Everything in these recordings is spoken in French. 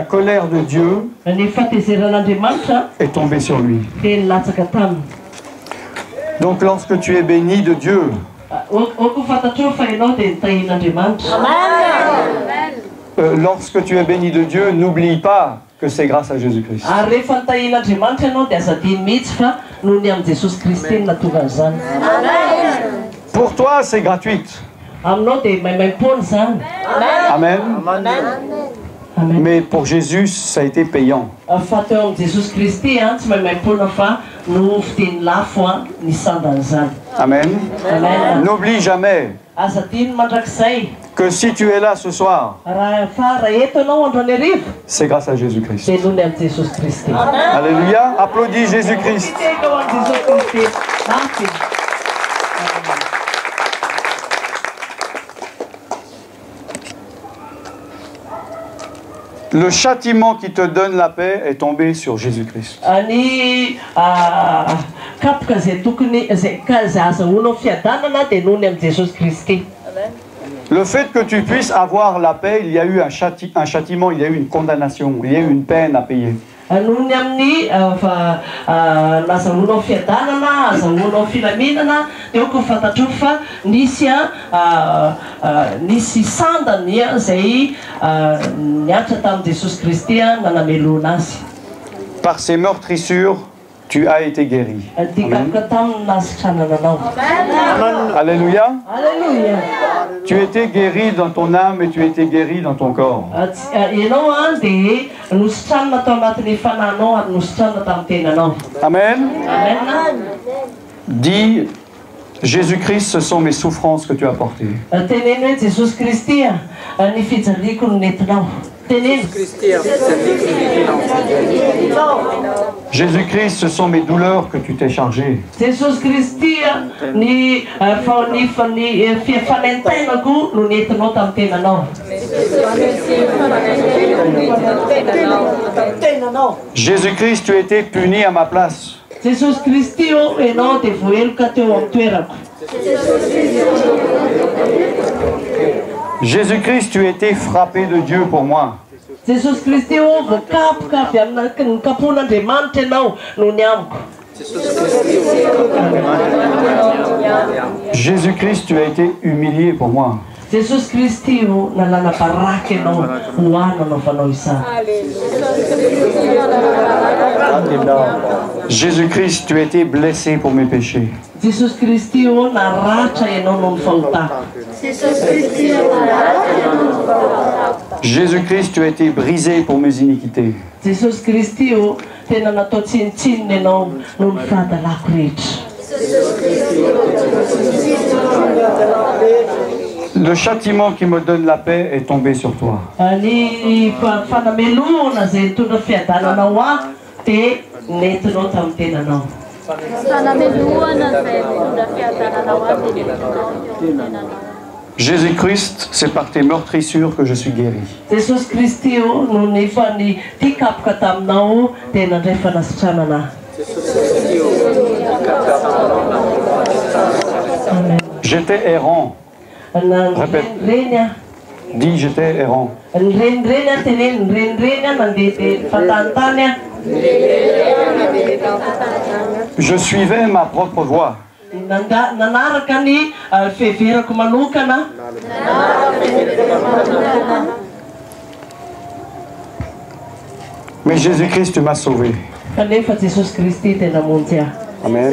la colère de Dieu est tombée sur lui. Donc lorsque tu es béni de Dieu, lorsque tu es béni de Dieu, n'oublie pas que c'est grâce à Jésus-Christ. Pour toi, c'est gratuite. Amen. Mais pour Jésus, ça a été payant. Amen. N'oublie jamais que si tu es là ce soir, c'est grâce à Jésus-Christ. Alléluia. Applaudis Jésus-Christ. Le châtiment qui te donne la paix est tombé sur Jésus-Christ. Le fait que tu puisses avoir la paix, il y a eu un châtiment, il y a eu une condamnation, il y a eu une peine à payer. Par ces meurtrissures, tu as été guéri. Amen. Alléluia. Tu étais guéri dans ton âme et tu étais guéri dans ton corps. Amen. Dis, Jésus-Christ, ce sont mes souffrances que tu as portées. Jésus-Christ, ce sont mes douleurs que tu t'es chargé. Jésus-Christ, tu as été puni à ma place. Jésus-Christ, tu as été frappé de Dieu pour moi. Jésus-Christ, tu as été humilié pour moi. Jésus-Christ, tu as été blessé pour mes péchés. Jésus-Christ, tu as été brisé pour mes iniquités. Le châtiment qui me donne la paix est tombé sur toi. Jésus-Christ, c'est par tes meurtrissures que je suis guéri. J'étais errant. Répète. Dis, j'étais errant. Je suivais ma propre voie. Mais Jésus-Christ, tu m'as sauvé. Amen.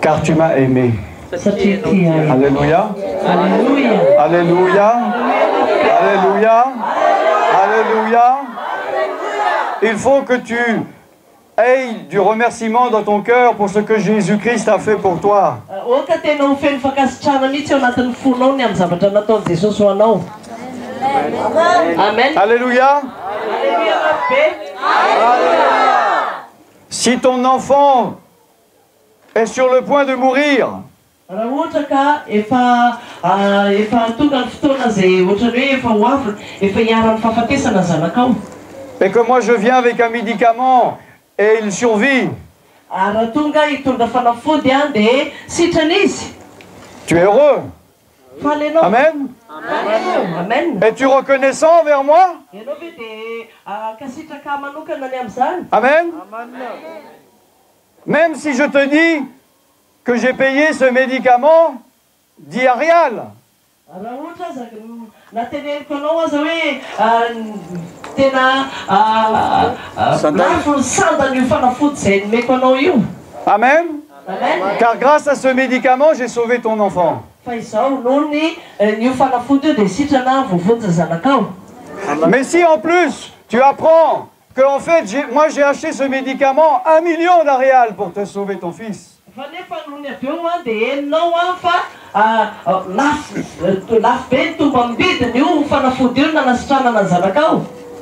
Car tu m'as aimé. Alléluia. Alléluia. Alléluia. Alléluia. Alléluia. Il faut que tu aies du remerciement dans ton cœur pour ce que Jésus-Christ a fait pour toi. Amen. Alléluia. Si ton enfant est sur le point de mourir, et que moi je viens avec un médicament et il survit, tu es heureux. Amen. Amen. Es-tu reconnaissant envers moi? Amen. Même si je te dis que j'ai payé ce médicament diarial. Amen. Car grâce à ce médicament, j'ai sauvé ton enfant. Mais si en plus, tu apprends qu'en fait, moi j'ai acheté ce médicament 1 million d'arial pour te sauver ton fils.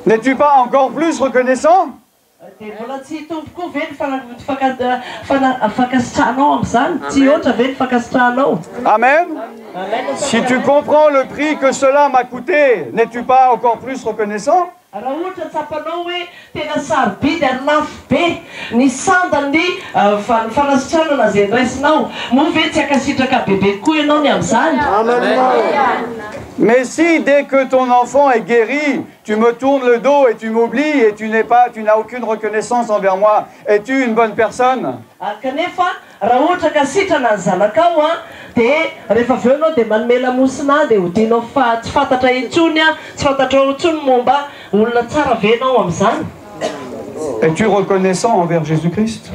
N'es-tu pas encore plus reconnaissant? Amen. Si tu comprends le prix que cela m'a coûté, n'es-tu pas encore plus reconnaissant? Mais si dès que ton enfant est guéri, tu me tournes le dos et tu m'oublies et tu n'as aucune reconnaissance envers moi, es-tu une bonne personne? Es-tu reconnaissant envers Jésus-Christ?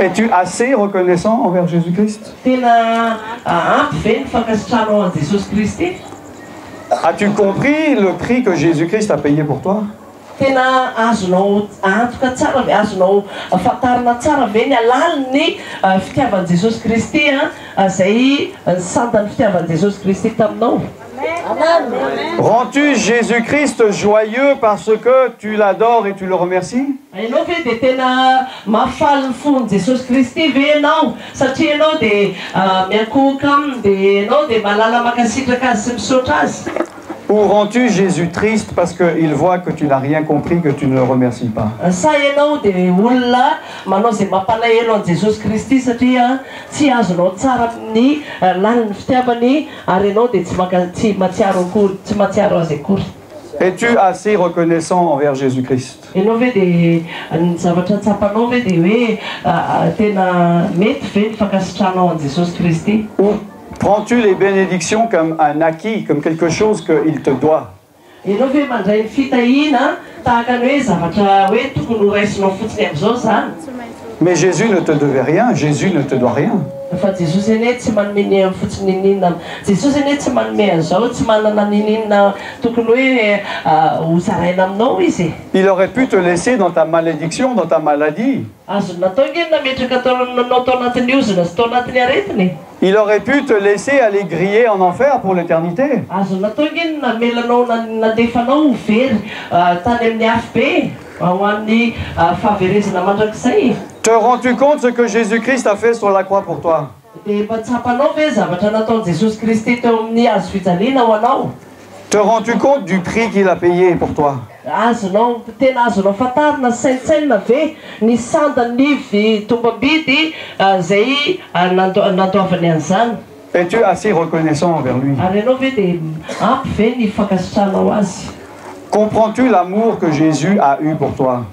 Es-tu assez reconnaissant envers Jésus-Christ? As-tu compris le prix que Jésus-Christ a payé pour toi? Rends-tu Jésus-Christ joyeux parce que tu l'adores et tu le remercies? Ou rends-tu Jésus triste parce qu'il voit que tu n'as rien compris, que tu ne le remercies pas? Es-tu assez reconnaissant envers Jésus-Christ? Ou prends-tu les bénédictions comme un acquis, comme quelque chose qu'il te doit? Mais Jésus ne te devait rien, Jésus ne te doit rien. Il aurait pu te laisser dans ta malédiction, dans ta maladie. Il aurait pu te laisser aller griller en enfer pour l'éternité. Te rends-tu compte ce que Jésus-Christ a fait sur la croix pour toi? Te rends-tu compte du prix qu'il a payé pour toi? Es-tu assez reconnaissant envers lui? Comprends-tu l'amour que Jésus a eu pour toi?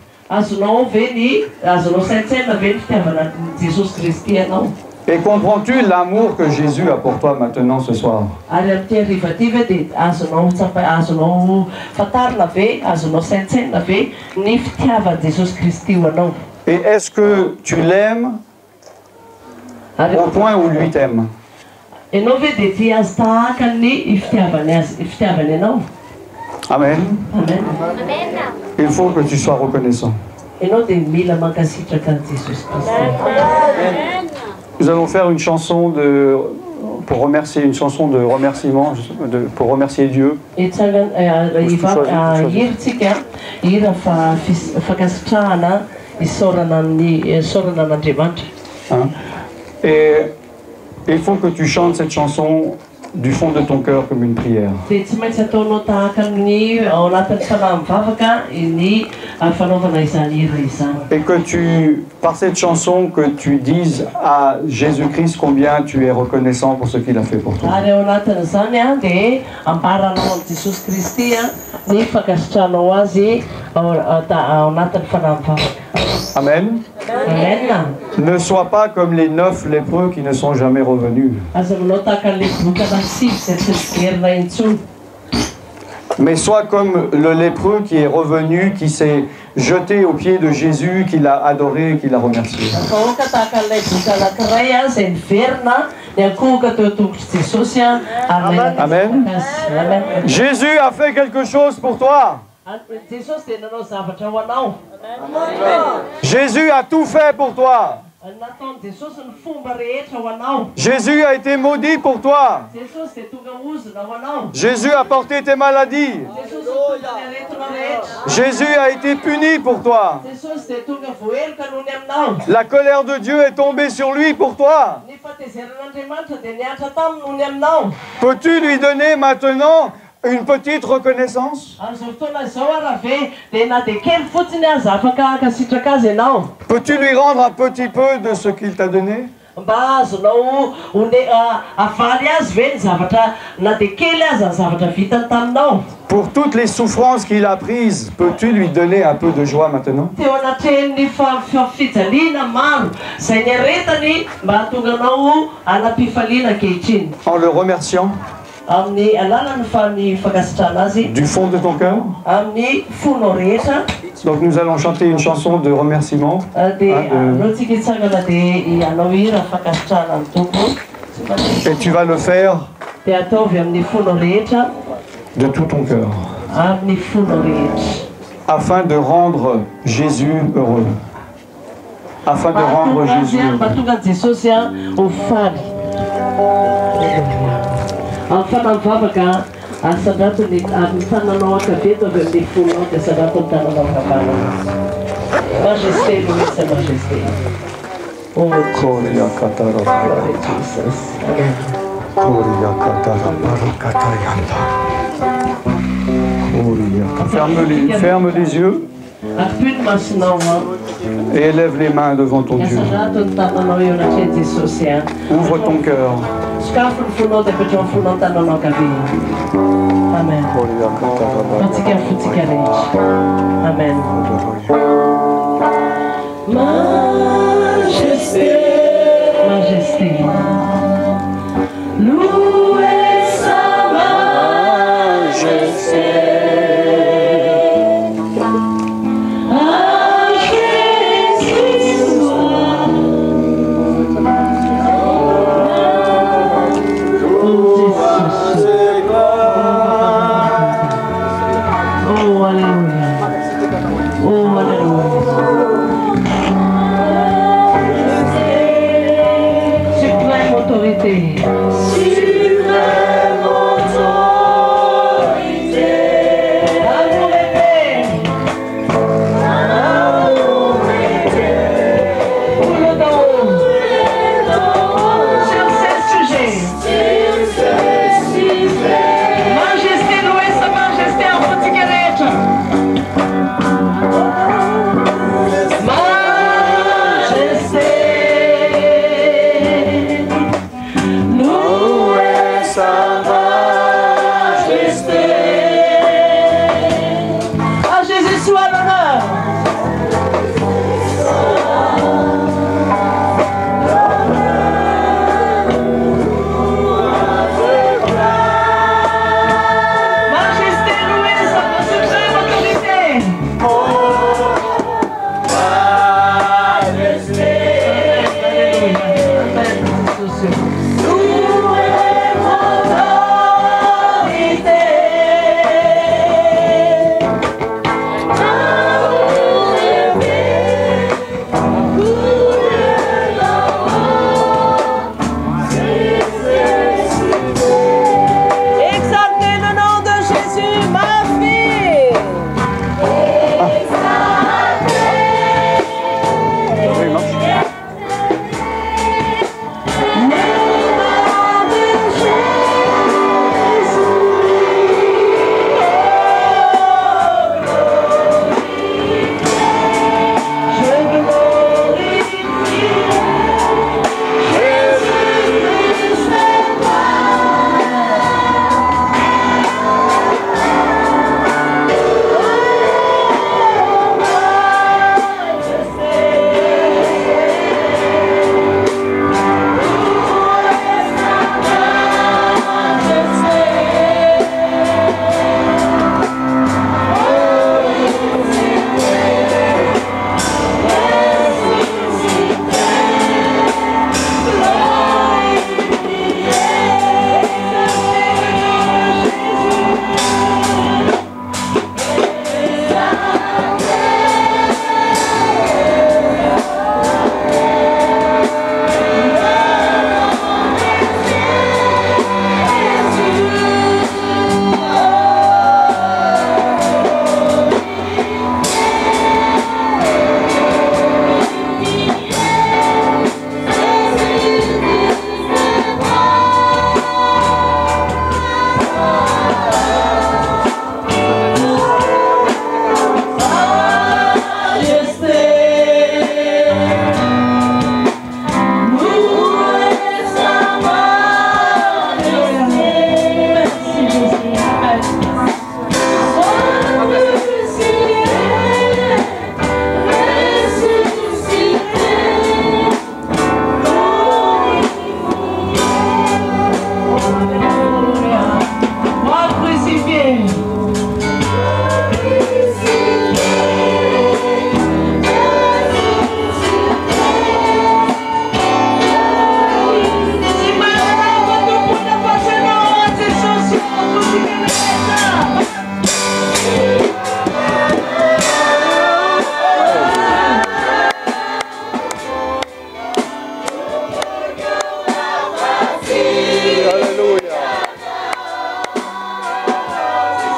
Et comprends-tu l'amour que Jésus a pour toi maintenant ce soir? Et est-ce que tu l'aimes au point où lui t'aime? Amen. Il faut que tu sois reconnaissant. Nous allons faire une chanson pour remercier, une chanson de remerciement, pour remercier Dieu. Hein? Et il faut que tu chantes cette chanson du fond de ton cœur comme une prière. Et que tu, par cette chanson, que tu dises à Jésus-Christ combien tu es reconnaissant pour ce qu'il a fait pour toi. Amen. Amen. Ne sois pas comme les 9 lépreux qui ne sont jamais revenus. Mais sois comme le lépreux qui est revenu, qui s'est jeté aux pieds de Jésus, qui l'a adoré, qui l'a remercié. Amen. Amen. Jésus a fait quelque chose pour toi. Jésus a tout fait pour toi. Jésus a été maudit pour toi. Jésus a porté tes maladies. Jésus a été puni pour toi. La colère de Dieu est tombée sur lui pour toi. Peux-tu lui donner maintenant une petite reconnaissance? Peux-tu lui rendre un petit peu de ce qu'il t'a donné? Pour toutes les souffrances qu'il a prises, peux-tu lui donner un peu de joie maintenant? En le remerciant du fond de ton cœur. Donc nous allons chanter une chanson de remerciement. Et tu vas le faire de tout ton cœur, afin de rendre Jésus heureux. Afin de rendre Jésus heureux. Majesté, loué sa majesté. Oh, Koria Katara Jesus. Amen. Koria Katara Barakatayanda. Koria. Ferme les yeux. Et élève les mains devant ton Dieu. Ouvre ton cœur. Amen. Amen. Majesté, majesté, louez sa majesté. Suprême autorité.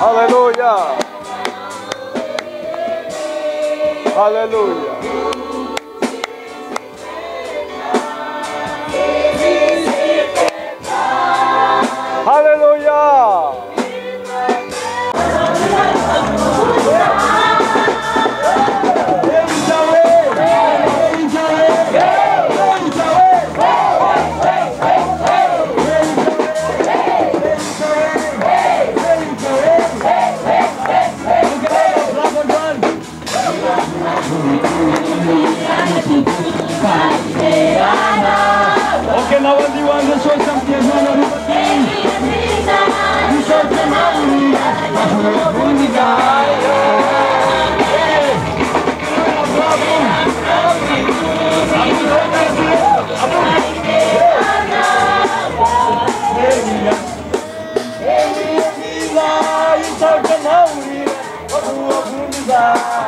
Alléluia. Alléluia. Alléluia. Okay, now everyone, let's show some tears on everybody. You show them how we die.